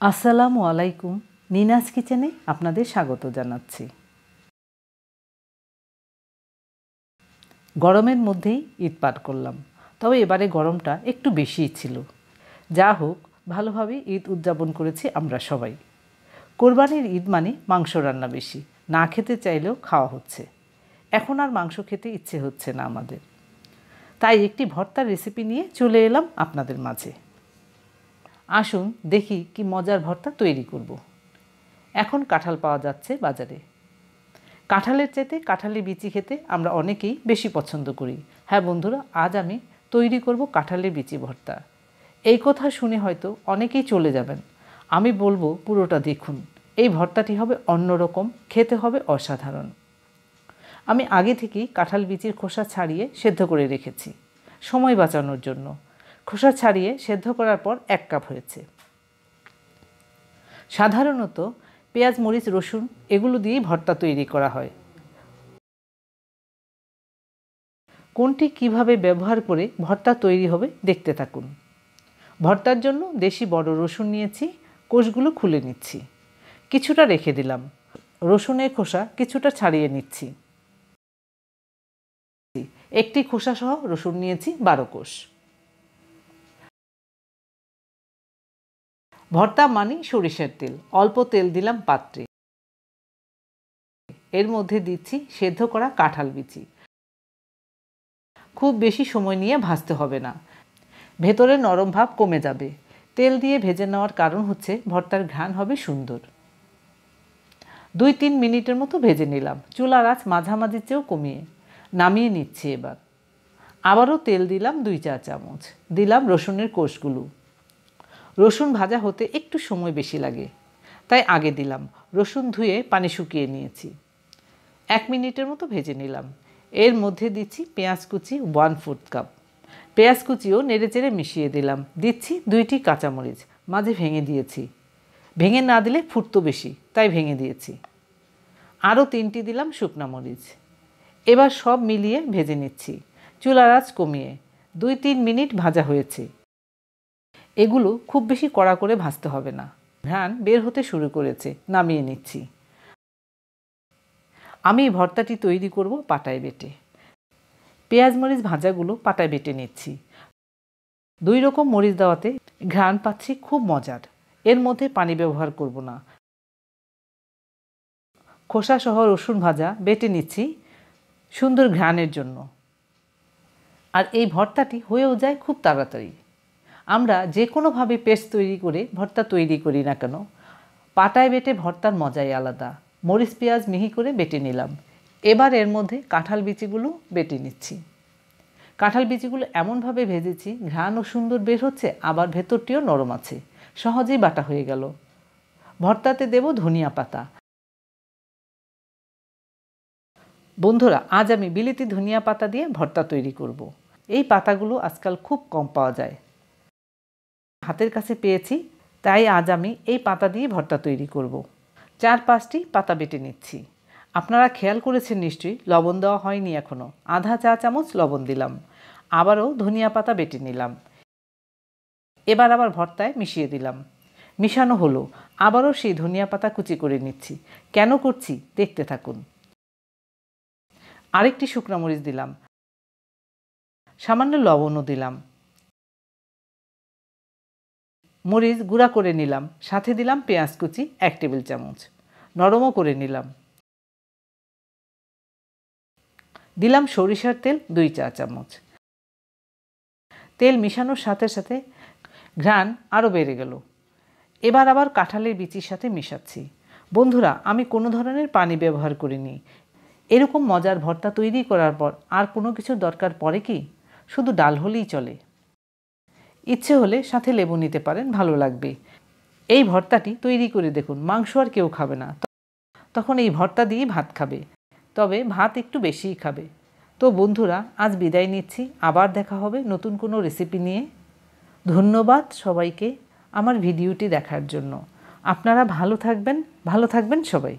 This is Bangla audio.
আসসালামু আলাইকুম। নিনাজ কিচেনে আপনাদের স্বাগত জানাচ্ছি। গরমের মধ্যেই ঈদ পার করলাম, তবে এবারে গরমটা একটু বেশিই ছিল। যা হোক, ভালোভাবে ঈদ উদযাপন করেছি আমরা সবাই। কোরবানির ঈদ মানে মাংস রান্না বেশি, না খেতে চাইলেও খাওয়া হচ্ছে। এখন আর মাংস খেতে ইচ্ছে হচ্ছে না আমাদের, তাই একটি ভর্তার রেসিপি নিয়ে চলে এলাম আপনাদের মাঝে। আসুন দেখি কি মজার ভর্তা তৈরি করব। এখন কাঁঠাল পাওয়া যাচ্ছে বাজারে। কাঁঠালের চাইতে কাঁঠালের বিচি খেতে আমরা অনেকেই বেশি পছন্দ করি। হ্যাঁ বন্ধুরা, আজ আমি তৈরি করব কাঁঠালের বিচি ভর্তা। এই কথা শুনে হয়তো অনেকেই চলে যাবেন, আমি বলবো পুরোটা দেখুন। এই ভর্তাটি হবে অন্যরকম, খেতে হবে অসাধারণ। আমি আগে থেকেই কাঁঠাল বিচির খোসা ছাড়িয়ে সেদ্ধ করে রেখেছি সময় বাঁচানোর জন্য। খোসা ছাড়িয়ে সেদ্ধ করার পর 1 কাপ হয়েছে। সাধারণত পেঁয়াজ, মরিচ, রসুন এগুলো দিয়েই ভর্তা তৈরি করা হয়। কোনটি কিভাবে ব্যবহার করে ভর্তা তৈরি হবে দেখতে থাকুন। ভর্তার জন্য দেশি বড় রসুন নিয়েছি, কোষগুলো খুলে নিচ্ছি। কিছুটা রেখে দিলাম। রসুনের খোসা কিছুটা ছাড়িয়ে নিচ্ছি। একটি খোসা সহ রসুন নিয়েছি 12 কোষ। ভর্তা মানে সরিষার তেল, অল্প তেল দিলাম পাত্রে। এর মধ্যে দিচ্ছি সেদ্ধ করা কাঁঠাল বিচি। খুব বেশি সময় নিয়ে ভাজতে হবে না, ভেতরে নরম ভাব কমে যাবে। তেল দিয়ে ভেজে নেওয়ার কারণ হচ্ছে ভর্তার ঘ্রাণ হবে সুন্দর। 2-3 মিনিটের মতো ভেজে নিলাম, চুলার আঁচ মাঝামাঝি চেয়েও কমিয়ে। নামিয়ে নিচ্ছি এবার। আবারও তেল দিলাম 2 চা চামচ। দিলাম রসুনের কোষগুলো। রসুন ভাজা হতে একটু সময় বেশি লাগে, তাই আগে দিলাম। রসুন ধুয়ে পানি শুকিয়ে নিয়েছি। 1 মিনিটের মতো ভেজে নিলাম। এর মধ্যে দিচ্ছি পেঁয়াজ কুচি 1/4 কাপ। পেঁয়াজ কুচিও নেড়েচেড়ে মিশিয়ে দিলাম। দিচ্ছি 2টি কাঁচামরিচ, মাঝে ভেঙে দিয়েছি। ভেঙে না দিলে ফুটতো বেশি, তাই ভেঙে দিয়েছি। আরও 3টি দিলাম শুকনা মরিচ। এবার সব মিলিয়ে ভেজে নিচ্ছি, চুলার আঁচ কমিয়ে। 2-3 মিনিট ভাজা হয়েছে। এগুলো খুব বেশি কড়া করে ভাজতে হবে না। ঘ্রাণ বের হতে শুরু করেছে, নামিয়ে নিচ্ছি। আমি এই ভর্তাটি তৈরি করব পাটায় বেটে। পেঁয়াজ মরিচ ভাজাগুলো পাটায় বেটে নিচ্ছি। 2 রকম মরিচ দেওয়াতে ঘ্রাণ পাচ্ছি খুব মজার। এর মধ্যে পানি ব্যবহার করব না। খোসা সহ রসুন ভাজা বেটে নিচ্ছি সুন্দর ঘ্রাণের জন্য। আর এই ভর্তাটি হয়েও যায় খুব তাড়াতাড়ি। আমরা যে কোনোভাবে পেস্ট তৈরি করে ভর্তা তৈরি করি না কেন, পাটায় বেটে ভর্তার মজাই আলাদা। মরিচ পেঁয়াজ মিহি করে বেটে নিলাম। এবার এর মধ্যে কাঁঠাল বিচিগুলো বেটে নিচ্ছি। কাঁঠাল বিচিগুলো এমনভাবে ভেজেছি ঘ্রাণও সুন্দর বের হচ্ছে, আবার ভেতরটিও নরম আছে। সহজেই বাটা হয়ে গেল। ভর্তাতে দেব ধনিয়া পাতা। বন্ধুরা, আজ আমি বিলেতি ধনিয়া পাতা দিয়ে ভর্তা তৈরি করব। এই পাতাগুলো আজকাল খুব কম পাওয়া যায়, হাতের কাছে পেয়েছি, তাই আজ আমি এই পাতা দিয়ে ভর্তা তৈরি করব। 4-5টি পাতা বেটে নিচ্ছি। আপনারা খেয়াল করেছেন নিশ্চয়ই, লবণ দেওয়া হয়নি এখনও। আধা চা চামচ লবণ দিলাম। আবারও ধনিয়া পাতা বেটে নিলাম। এবার আবার ভর্তায় মিশিয়ে দিলাম। মিশানো হলো। আবারও সেই ধনিয়া পাতা কুচি করে নিচ্ছি। কেন করছি দেখতে থাকুন। আরেকটি শুকনো মরিচ দিলাম। সামান্য লবণও দিলাম। মরিচ গুঁড়া করে নিলাম। সাথে দিলাম পেঁয়াজ কুচি 1 টেবিল চামচ। নরমও করে নিলাম। দিলাম সরিষার তেল 2 চা চামচ। তেল মিশানোর সাথে সাথে ঘ্রাণ আরও বেড়ে গেল। এবার আবার কাঁঠালের বিচির সাথে মেশাচ্ছি। বন্ধুরা, আমি কোনো ধরনের পানি ব্যবহার করিনি। এরকম মজার ভর্তা তৈরি করার পর আর কোনো কিছু দরকার পড়ে কি? শুধু ডাল হলেই চলে। ইচ্ছে হলে সাথে লেবু নিতে পারেন, ভালো লাগবে। এই ভর্তাটি তৈরি করে দেখুন, মাংস আর কেউ খাবে না, তখন এই ভর্তা দিয়েই ভাত খাবে। তবে ভাত একটু বেশিই খাবে। তো বন্ধুরা, আজ বিদায় নিচ্ছি। আবার দেখা হবে নতুন কোনো রেসিপি নিয়ে। ধন্যবাদ সবাইকে আমার ভিডিওটি দেখার জন্য। আপনারা ভালো থাকবেন সবাই।